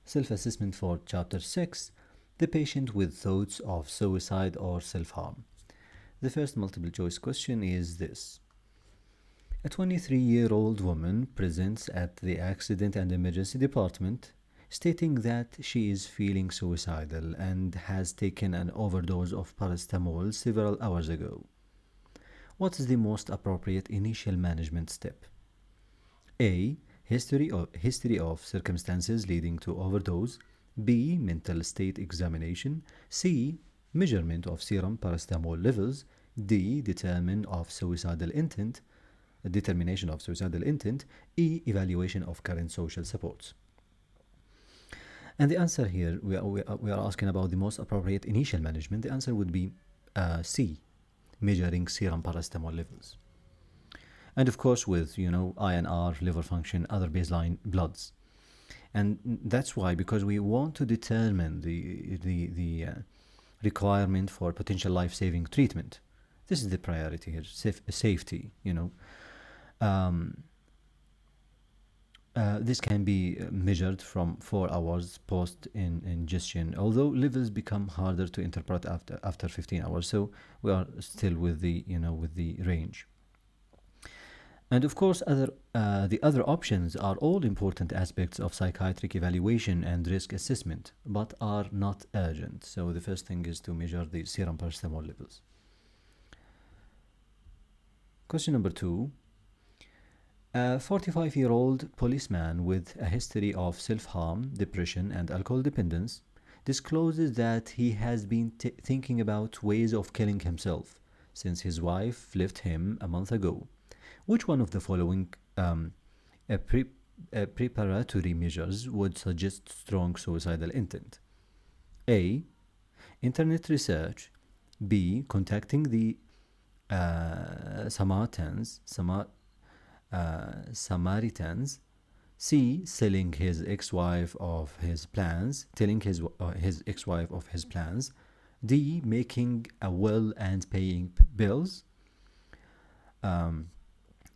Self-assessment for Chapter 6, the patient with thoughts of suicide or self-harm. The first multiple choice question is this. A 23-year-old woman presents at the accident and emergency department stating that she is feeling suicidal and has taken an overdose of paracetamol several hours ago. What is the most appropriate initial management step? A. History of circumstances leading to overdose. B. Mental state examination. C. Measurement of serum paracetamol levels. D. Determination of suicidal intent. E. Evaluation of current social supports. And the answer here, we are asking about the most appropriate initial management. The answer would be C. Measuring serum paracetamol levels. And of course with, INR, liver function, other baseline bloods. And that's why, because we want to determine the requirement for potential life-saving treatment. This is the priority here, safety, this can be measured from 4 hours post-ingestion, although levels become harder to interpret after 15 hours. So we are still with the range. And of course, the other options are all important aspects of psychiatric evaluation and risk assessment, but are not urgent. So the first thing is to measure the serum paracetamol levels. Question number 2. A 45-year-old policeman with a history of self-harm, depression, and alcohol dependence discloses that he has been thinking about ways of killing himself since his wife left him a month ago. Which one of the following preparatory measures would suggest strong suicidal intent? A. Internet research. B. Contacting the Samaritans. C. Telling his ex-wife of his plans. D. Making a will and paying bills.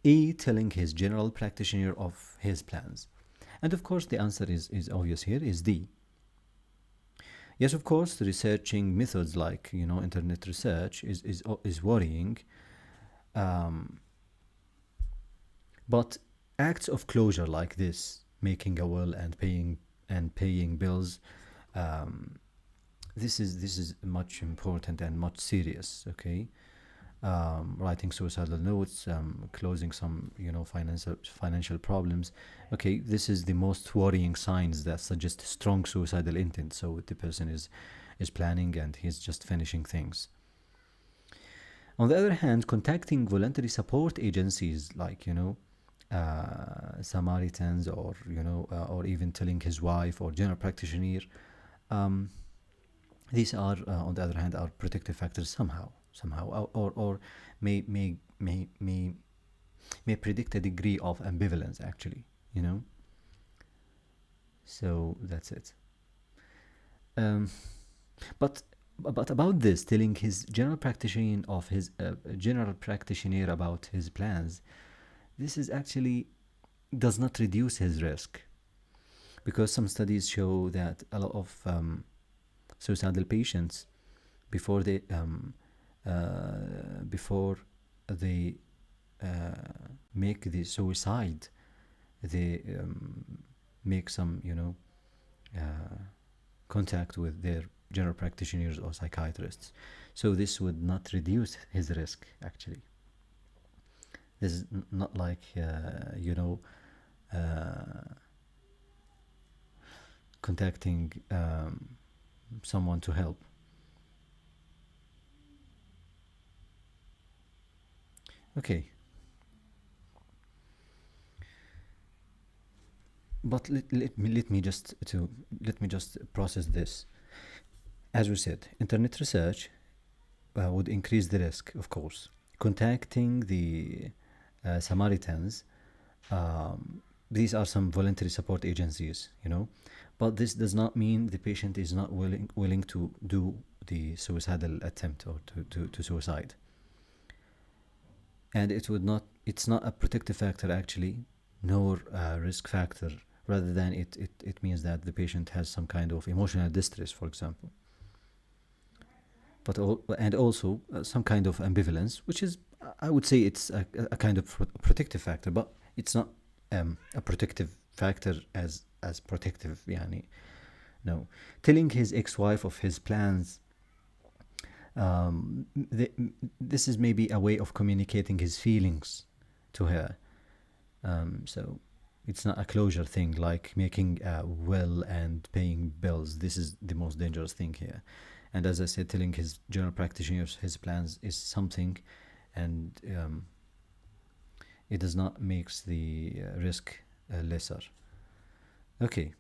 E. Telling his general practitioner of his plans. And of course the answer is obvious here, is D. Yes, of course, researching methods like internet research is worrying, but acts of closure like this, making a will and paying bills, this is much important and much serious. Okay. Writing suicidal notes, closing some financial problems. Okay, this is the most worrying signs that suggest strong suicidal intent. So the person is planning and he's just finishing things. On the other hand, contacting voluntary support agencies like Samaritans or even telling his wife or general practitioner, these are on the other hand are protective factors somehow, or may predict a degree of ambivalence actually, so that's it. But about this, telling his general practitioner about his plans, this is actually does not reduce his risk, because some studies show that a lot of suicidal patients, before they make the suicide, they make some contact with their general practitioners or psychiatrists. So this would not reduce his risk actually. This is not like contacting someone to help. Okay, but let me just process this. As we said, internet research would increase the risk, of course. Contacting the Samaritans, these are some voluntary support agencies, but this does not mean the patient is not willing to do the suicidal attempt or to suicide. And it's not a protective factor actually, nor a risk factor rather than it means that the patient has some kind of emotional distress, for example. But and also some kind of ambivalence, which is, I would say, it's a kind of protective factor, but it's not a protective factor as protective, yani. No. Telling his ex-wife of his plans, this is maybe a way of communicating his feelings to her. So it's not a closure thing like making a will and paying bills. This is the most dangerous thing here. And as I said, telling his general practitioners his plans is something, and it does not make the risk lesser. Okay.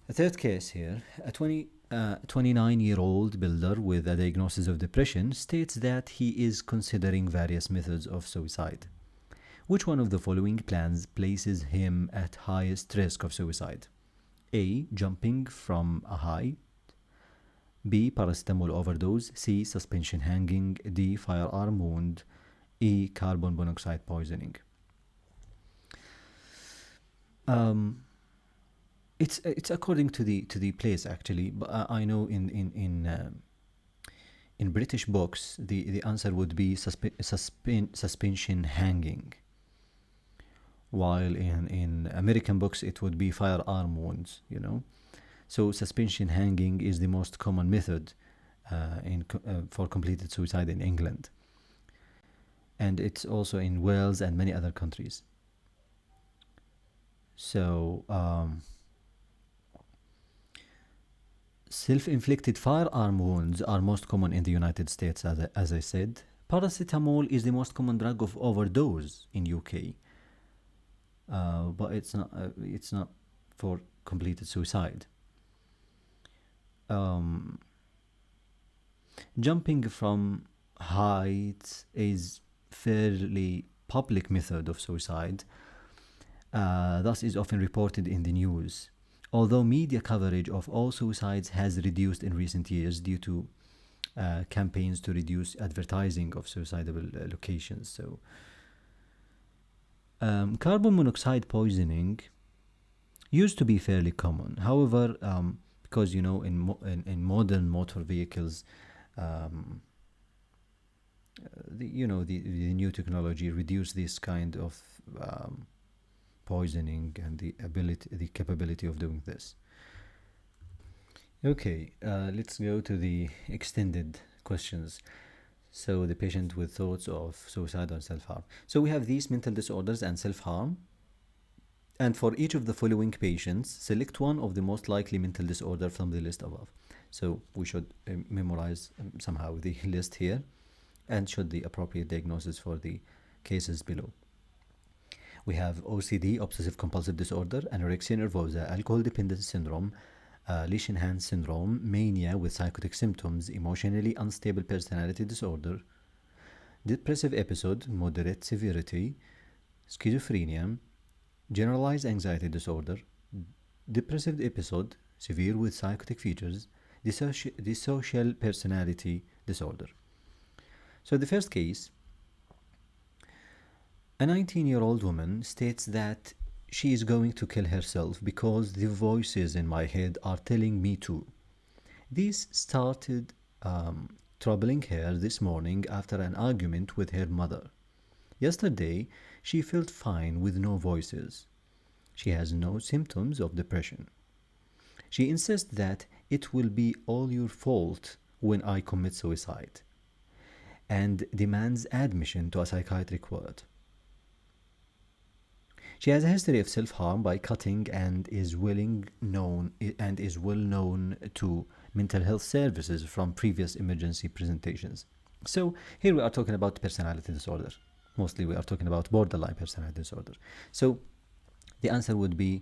A third case here, a 29-year-old builder with a diagnosis of depression states that he is considering various methods of suicide. Which one of the following plans places him at highest risk of suicide? A. Jumping from a height. B. Paracetamol overdose. C. Suspension hanging. D. Firearm wound. E. Carbon monoxide poisoning. It's according to the place, actually, but I know in British books the answer would be suspension hanging, while in American books it would be firearm wounds. So suspension hanging is the most common method for completed suicide in England, and it's also in Wales and many other countries. So self-inflicted firearm wounds are most common in the United States, as I said. Paracetamol is the most common drug of overdose in UK, but it's not for completed suicide. Jumping from heights is fairly public method of suicide, thus is often reported in the news. Although media coverage of all suicides has reduced in recent years due to campaigns to reduce advertising of suicidal locations. So, carbon monoxide poisoning used to be fairly common. However, because in modern motor vehicles, the new technology reduced this kind of poisoning and the capability of doing this. Okay, let's go to the extended questions. So the patient with thoughts of suicide or self-harm. So we have these mental disorders and self-harm. And for each of the following patients, select one of the most likely mental disorder from the list above. So we should memorize somehow the list here and should the appropriate diagnosis for the cases below. We have OCD, obsessive compulsive disorder, anorexia nervosa, alcohol dependence syndrome, Lesch-Hand syndrome, mania with psychotic symptoms, emotionally unstable personality disorder, depressive episode, moderate severity, schizophrenia, generalized anxiety disorder, depressive episode, severe with psychotic features, dissocial personality disorder. So the first case, a 19-year-old woman states that she is going to kill herself because the voices in my head are telling me to. This started troubling her this morning after an argument with her mother. Yesterday, she felt fine with no voices. She has no symptoms of depression. She insists that it will be all your fault when I commit suicide, and demands admission to a psychiatric ward. She has a history of self-harm by cutting and is well known to mental health services from previous emergency presentations. So here we are talking about personality disorder. Mostly we are talking about borderline personality disorder. So the answer would be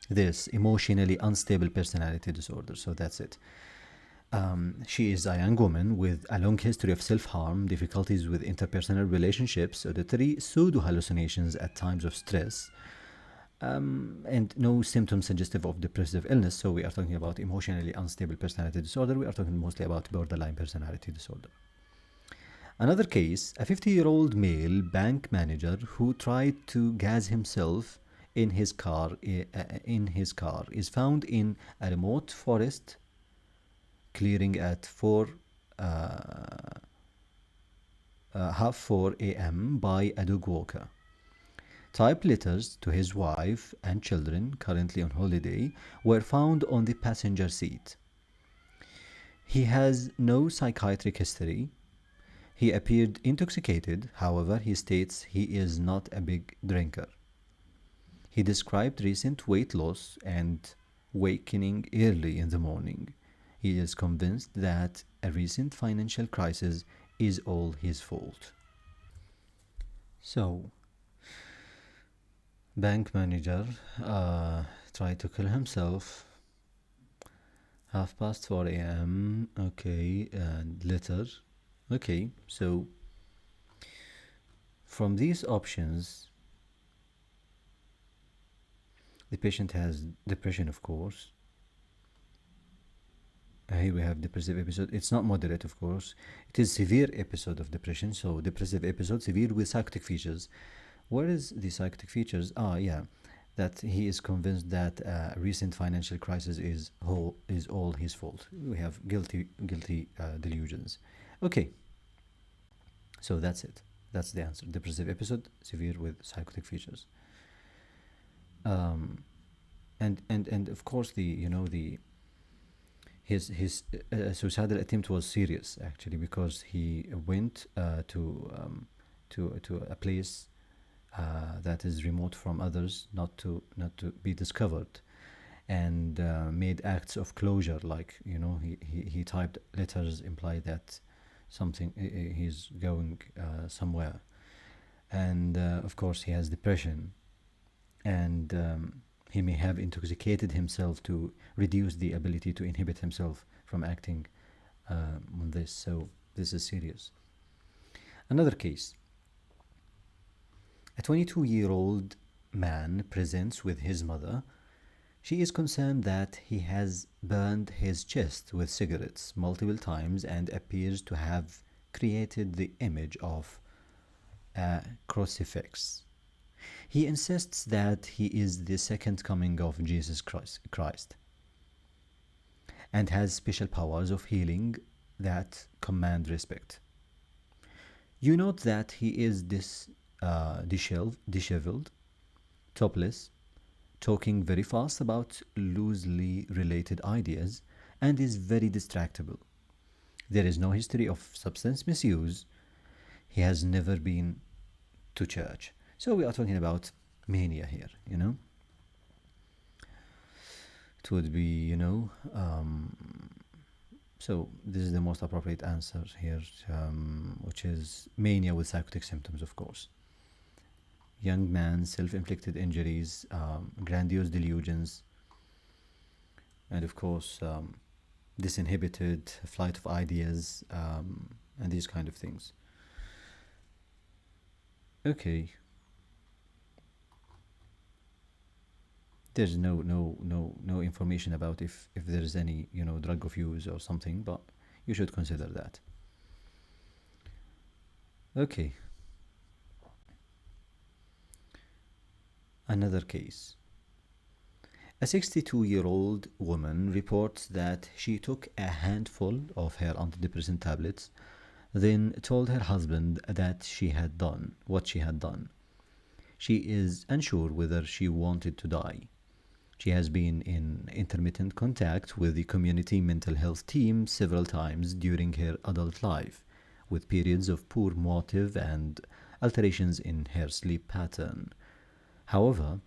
this, emotionally unstable personality disorder. So that's it. She is a young woman with a long history of self-harm, difficulties with interpersonal relationships, auditory pseudo-hallucinations at times of stress, and no symptoms suggestive of depressive illness. So we are talking about emotionally unstable personality disorder. We are talking mostly about borderline personality disorder. Another case, a 50-year-old male bank manager who tried to gas himself in his car is found in a remote forest clearing at half 4 a.m. by a dog walker. Typed letters to his wife and children, currently on holiday, were found on the passenger seat. He has no psychiatric history. He appeared intoxicated, however, he states he is not a big drinker. He described recent weight loss and wakening early in the morning. He is convinced that a recent financial crisis is all his fault. So, bank manager tried to kill himself. 4:30 a.m. Okay, and letter. Okay, so from these options, the patient has depression, of course. Here we have depressive episode. It's not moderate, of course. It is severe episode of depression. So depressive episode, severe with psychotic features. Where is the psychotic features? Yeah, that he is convinced that recent financial crisis is all his fault. We have guilty delusions. Okay, so that's it. That's the answer. Depressive episode, severe with psychotic features. And of course his suicidal attempt was serious, actually, because he went to a place that is remote from others, not to be discovered, and made acts of closure, like he typed letters imply that something he's going somewhere, and of course he has depression, and he may have intoxicated himself to reduce the ability to inhibit himself from acting on this. So this is serious. Another case. A 22-year-old man presents with his mother. She is concerned that he has burned his chest with cigarettes multiple times and appears to have created the image of a crucifix. He insists that he is the second coming of Jesus Christ and has special powers of healing that command respect. You note that he is disheveled, topless, talking very fast about loosely related ideas, and is very distractible. There is no history of substance misuse. He has never been to church. So we are talking about mania here, It would be, so this is the most appropriate answer here, which is mania with psychotic symptoms, of course. Young man, self-inflicted injuries, grandiose delusions, and of course, disinhibited flight of ideas, and these kind of things. Okay. There's no information about if there's any drug of use or something, but you should consider that. Okay. Another case. A 62-year-old woman reports that she took a handful of her antidepressant tablets, then told her husband that she had done what she had done. She is unsure whether she wanted to die. She has been in intermittent contact with the community mental health team several times during her adult life, with periods of poor motive and alterations in her sleep pattern. However,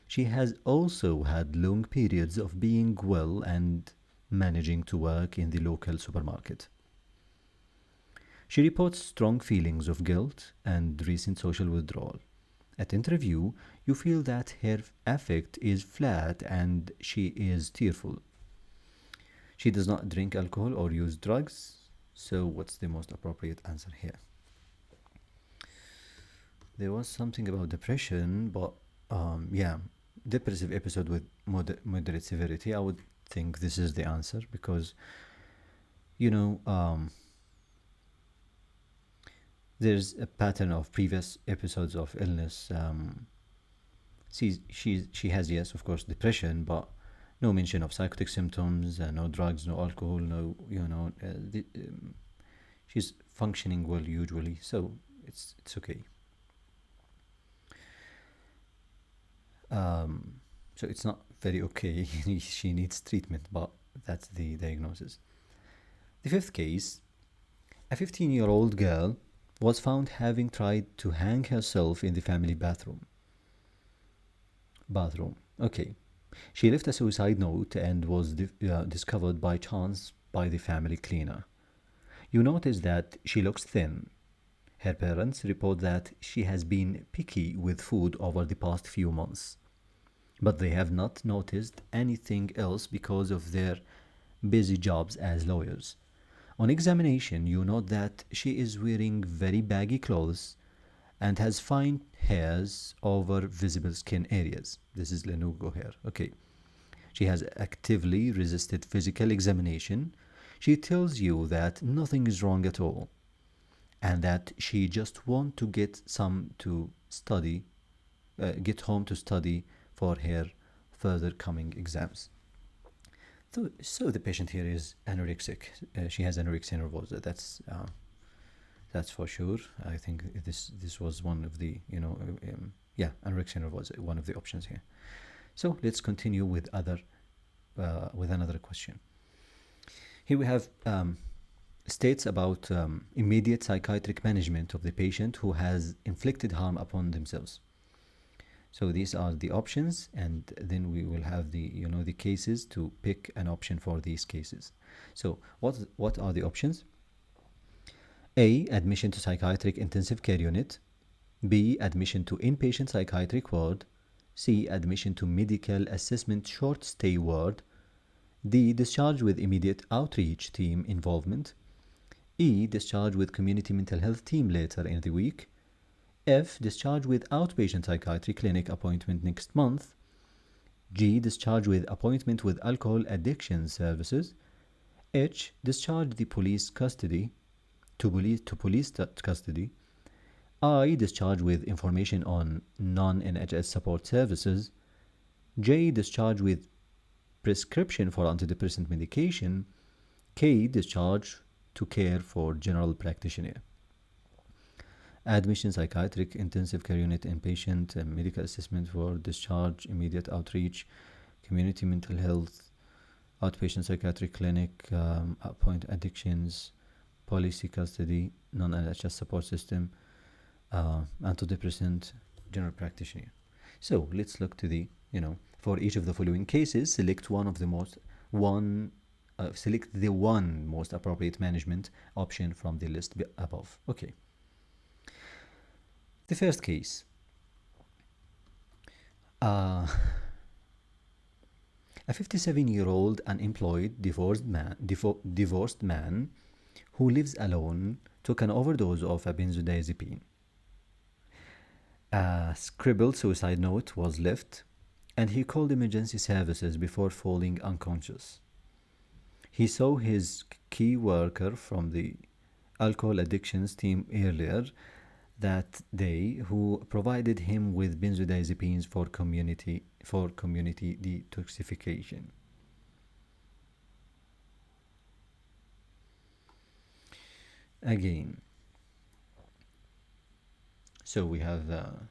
she has also had long periods of being well and managing to work in the local supermarket. She reports strong feelings of guilt and recent social withdrawal. At interview, you feel that her affect is flat and she is tearful. She does not drink alcohol or use drugs. So what's the most appropriate answer here? There was something about depression, but depressive episode with moderate severity. I would think this is the answer because, there's a pattern of previous episodes of illness She has, yes, of course, depression, but no mention of psychotic symptoms, no drugs, no alcohol, no, she's functioning well usually, so it's okay. So it's not very okay. She needs treatment, but that's the diagnosis. The fifth case, a 15-year-old girl was found having tried to hang herself in the family bathroom. Okay. She left a suicide note and was discovered by chance by the family cleaner. You notice that she looks thin. Her parents report that she has been picky with food over the past few months, but they have not noticed anything else because of their busy jobs as lawyers. On examination, you note that she is wearing very baggy clothes and has fine hairs over visible skin areas. This is Lenugo hair. Okay. She has actively resisted physical examination. She tells you that nothing is wrong at all and that she just wants to get home to study for her further coming exams. So the patient here is anorexic. She has anorexia nervosa. That's for sure. I think this was one of the anorexia nervosa, one of the options here. So let's continue with another question. Here we have states about immediate psychiatric management of the patient who has inflicted harm upon themselves. So these are the options, and then we will have the cases to pick an option for these cases. So what are the options? A, admission to psychiatric intensive care unit. B, admission to inpatient psychiatric ward. C, admission to medical assessment short stay ward. D, discharge with immediate outreach team involvement. E, discharge with community mental health team later in the week. F, discharge with outpatient psychiatry clinic appointment next month. G, discharge with appointment with alcohol addiction services. H, discharge the police custody to police custody. I, discharge with information on non-NHS support services. J, discharge with prescription for antidepressant medication. K, discharge to care for general practitioner. Admission, psychiatric intensive care unit, inpatient, medical assessment for discharge, immediate outreach, community mental health, outpatient psychiatric clinic, appoint addictions, policy custody, non-NHS support system, antidepressant, general practitioner. So let's look to the, for each of the following cases, select select the one most appropriate management option from the list above. Okay. The first case. A 57-year-old unemployed divorced man who lives alone took an overdose of a benzodiazepine. A scribbled suicide note was left, and he called emergency services before falling unconscious. He saw his key worker from the alcohol addictions team earlier that day, who provided him with benzodiazepines for community detoxification. Again, so we have a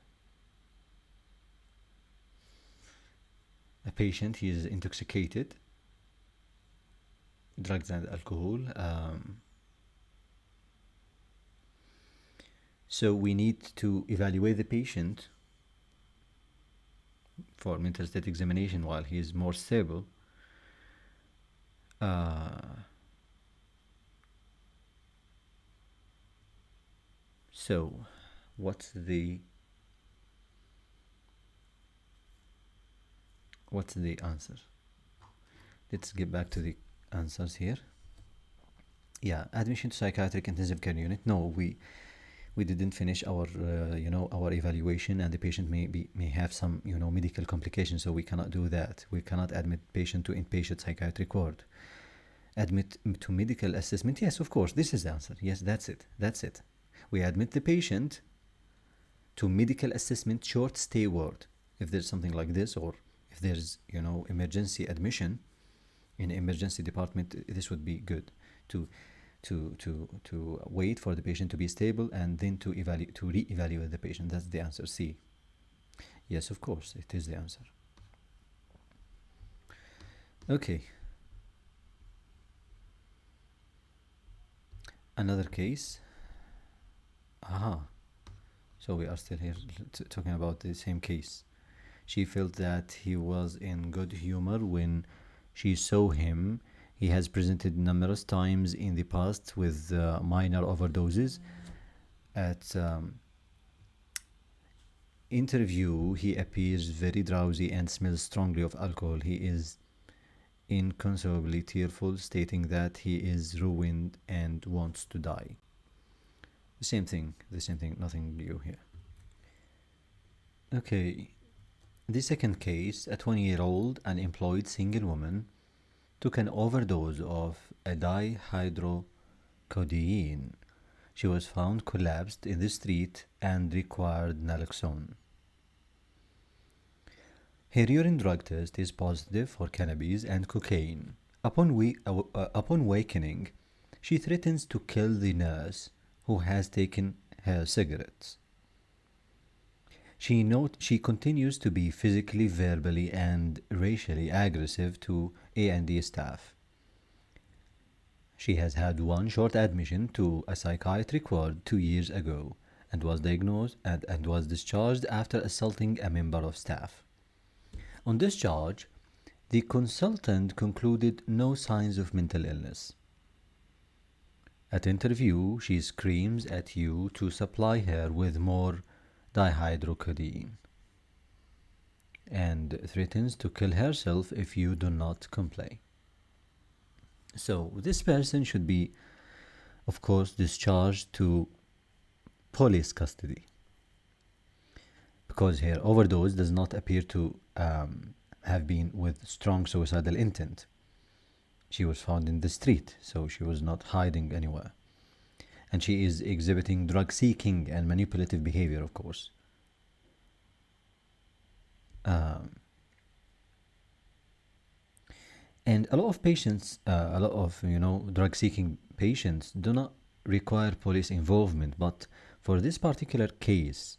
patient. He is intoxicated, drugs and alcohol. So we need to evaluate the patient for mental state examination while he is more stable. So what's the answer? Let's get back to the answers here. Yeah, admission to psychiatric intensive care unit. No, we didn't finish our our evaluation, and the patient may have some medical complications, so we cannot do that. We cannot admit patient to inpatient psychiatric ward. Admit to medical assessment. Yes, of course, this is the answer. Yes, that's it. We admit the patient to medical assessment short stay ward. if there's something like this, or if there's, emergency admission in emergency department, this would be good to wait for the patient to be stable and then to re-evaluate the patient. That's the answer, C. Yes, of course, it is the answer. Okay. Another case. So we are still here talking about the same case. She felt that he was in good humor when she saw him. He has presented numerous times in the past with minor overdoses. At interview, he appears very drowsy and smells strongly of alcohol. He is inconsolably tearful, stating that he is ruined and wants to die. The same thing, nothing new here. Okay, the second case, a 20-year-old unemployed single woman took an overdose of a dihydrocodeine. She was found collapsed in the street and required naloxone. Her urine drug test is positive for cannabis and cocaine. Upon wakening, she threatens to kill the nurse who has taken her cigarettes. She continues to be physically, verbally, and racially aggressive to A&E staff. She has had one short admission to a psychiatric ward 2 years ago and was diagnosed and was discharged after assaulting a member of staff. On discharge, the consultant concluded no signs of mental illness. At interview, she screams at you to supply her with more dihydrocodeine and threatens to kill herself if you do not comply. So this person should be, of course, discharged to police custody because her overdose does not appear to have been with strong suicidal intent. She was found in the street, so she was not hiding anywhere. And she is exhibiting drug-seeking and manipulative behavior, of course. And a lot of patients, drug-seeking patients do not require police involvement. But for this particular case,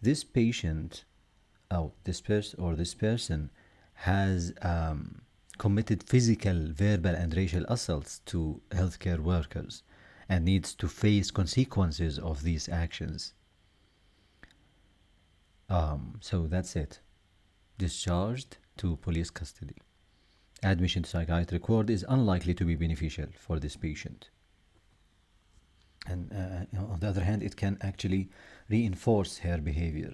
this patient, this person has committed physical, verbal, and racial assaults to healthcare workers and needs to face consequences of these actions. So that's it. Discharged to police custody. Admission to psychiatric ward is unlikely to be beneficial for this patient. And on the other hand, it can actually reinforce her behavior.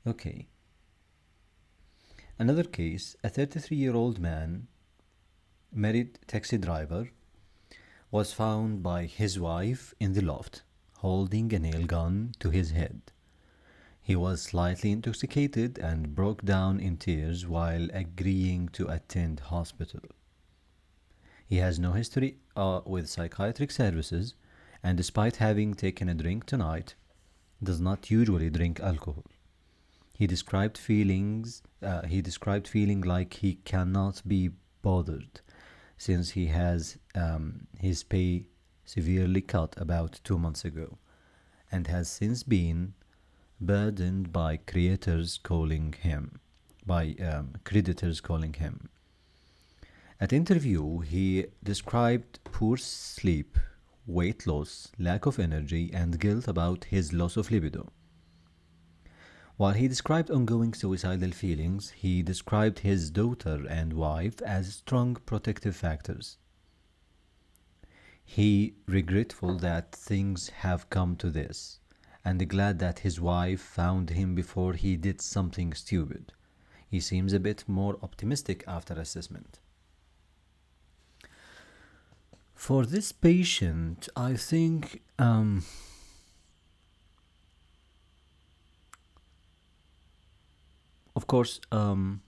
Okay. Another case, a 33-year-old man, married taxi driver, was found by his wife in the loft, holding a nail gun to his head. He was slightly intoxicated and broke down in tears while agreeing to attend hospital. He has no history with psychiatric services, and despite having taken a drink tonight, does not usually drink alcohol. He described feeling like he cannot be bothered since he has his pay severely cut about 2 months ago and has since been burdened by creditors calling him. At interview, he described poor sleep, weight loss, lack of energy, and guilt about his loss of libido. While he described ongoing suicidal feelings, he described his daughter and wife as strong protective factors. He regretful that things have come to this, and glad that his wife found him before he did something stupid. He seems a bit more optimistic after assessment. For this patient, I think of course, the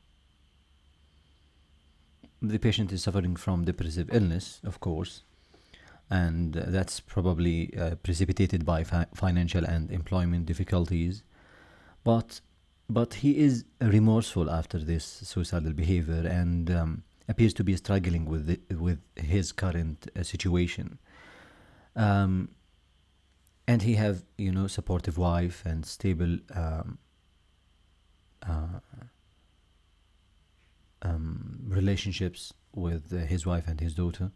patient is suffering from depressive illness, of course, and that's probably precipitated by financial and employment difficulties. But but he is remorseful after this suicidal behavior and appears to be struggling with his current situation. Um, and he have supportive wife and stable uh, relationships with his wife and his daughter.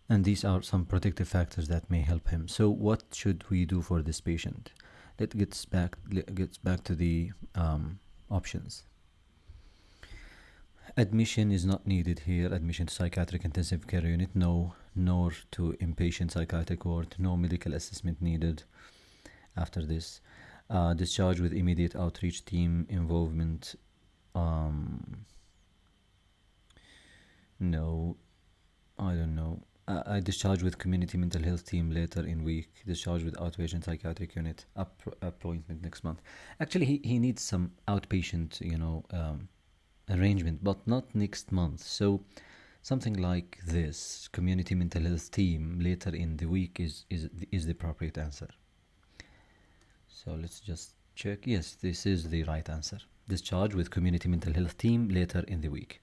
And these are some protective factors that may help him. So what should we do for this patient? Let's get back to the options. Admission is not needed here. Admission to psychiatric intensive care unit, no. Nor to inpatient psychiatric ward, no medical assessment needed after this. Discharge with immediate outreach team involvement, no, I don't know. I discharge with community mental health team later in week. Discharge with outpatient psychiatric unit. Appointment next month. Actually, he needs some outpatient, arrangement, but not next month. So something like this, community mental health team later in the week is the appropriate answer. So let's just check. Yes, this is the right answer. Discharge with community mental health team later in the week.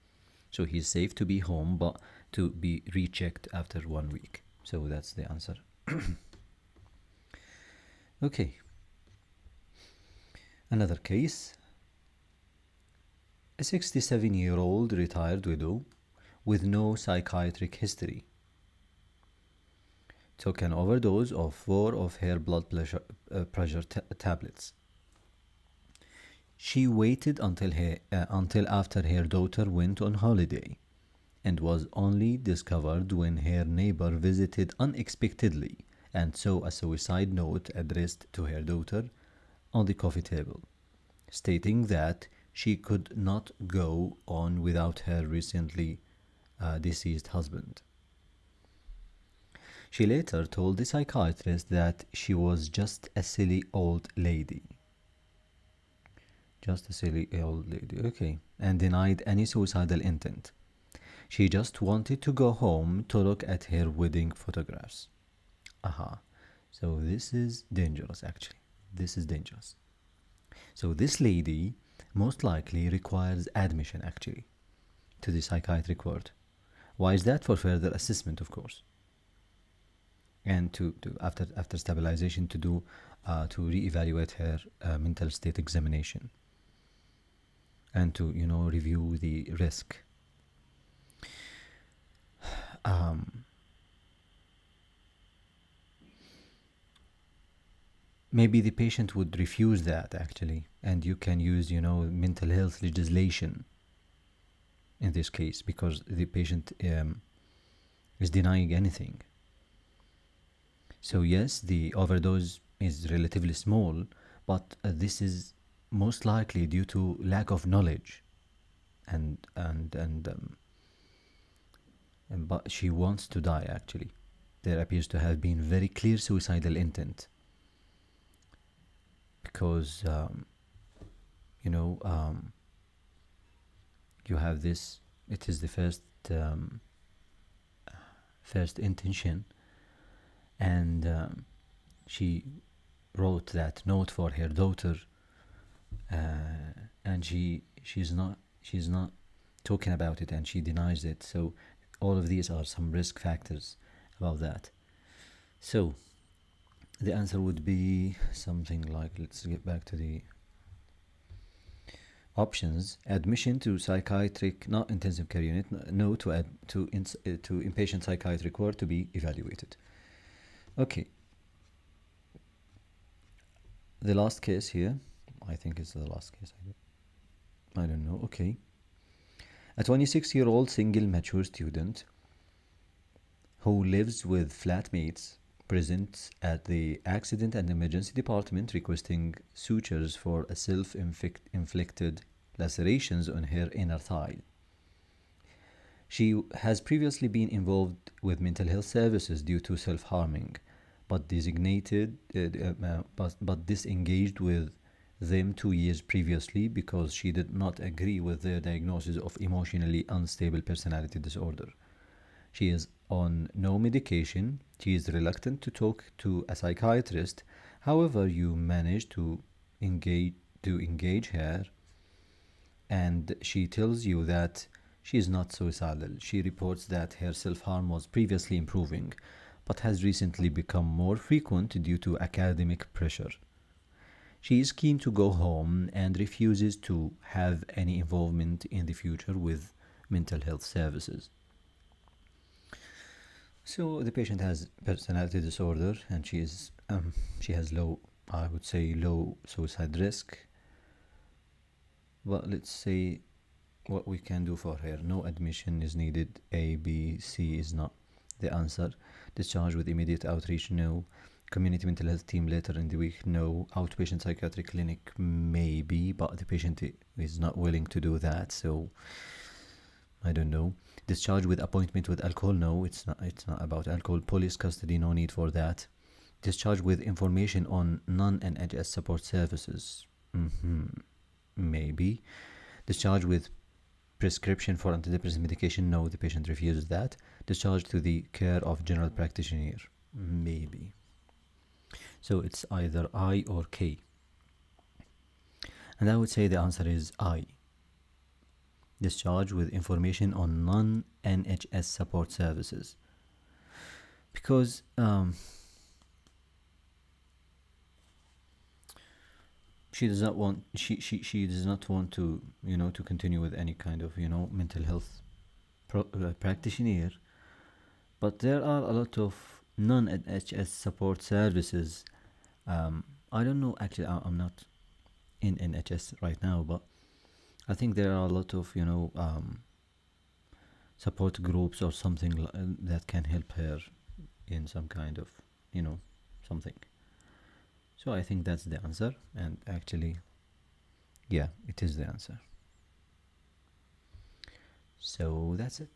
So he's safe to be home, but to be rechecked after 1 week. So that's the answer. Okay. Another case. A 67-year-old retired widow with no psychiatric history took an overdose of 4 of her blood pressure tablets. She waited until after her daughter went on holiday and was only discovered when her neighbor visited unexpectedly and saw a suicide note addressed to her daughter on the coffee table, stating that she could not go on without her recently deceased husband. She later told the psychiatrist that she was just a silly old lady. Just a silly old lady, okay. And denied any suicidal intent. She just wanted to go home to look at her wedding photographs. Aha. So this is dangerous, actually. This is dangerous. So this lady most likely requires admission, actually, to the psychiatric ward. Why is that? For further assessment, of course. And to after stabilization to reevaluate her mental state examination. And to review the risk. Maybe the patient would refuse that, actually, and you can use mental health legislation in this case, because the patient is denying anything. So yes, the overdose is relatively small, but this is most likely due to lack of knowledge, but she wants to die, actually. There appears to have been very clear suicidal intent, because you have this. It is the first intention, and she wrote that note for her daughter, and she's not talking about it, and she denies it. So all of these are some risk factors about that. So the answer would be something like, let's get back to the options. Admission to psychiatric, not intensive care unit. No to inpatient psychiatric ward to be evaluated. Okay. The last case here, I think it's the last case. I don't know. Okay. A 26-year-old single mature student who lives with flatmates presents at the accident and emergency department requesting sutures for a self-inflicted lacerations on her inner thigh. She has previously been involved with mental health services due to self-harming, but disengaged with them 2 years previously because she did not agree with their diagnosis of emotionally unstable personality disorder. She is on no medication. She is reluctant to talk to a psychiatrist. However, you manage to engage her, and she tells you that she is not suicidal. She reports that her self-harm was previously improving, but has recently become more frequent due to academic pressure. She is keen to go home and refuses to have any involvement in the future with mental health services. So the patient has personality disorder, and she has low, I would say, low suicide risk. But let's say what we can do for her. No admission is needed. A, B, C is not the answer. Discharge with immediate outreach, no. Community mental health team later in the week, no. Outpatient psychiatric clinic, maybe, but the patient is not willing to do that, so I don't know. Discharge with appointment with alcohol, no. It's not about alcohol. Police custody, no need for that. Discharge with information on non-NHS support services, maybe. Discharge with prescription for antidepressant medication, no, the patient refuses that. Discharge to the care of general practitioner, maybe. So it's either I or K. And I would say the answer is I. Discharge with information on non-NHS support services. Because she does not want to to continue with any kind of mental health practitioner, but there are a lot of non-NHS support services. I don't know, actually. I'm not in NHS right now, but I think there are a lot of support groups or something that can help her in some kind of something. So I think that's the answer, and actually, yeah, it is the answer. So that's it.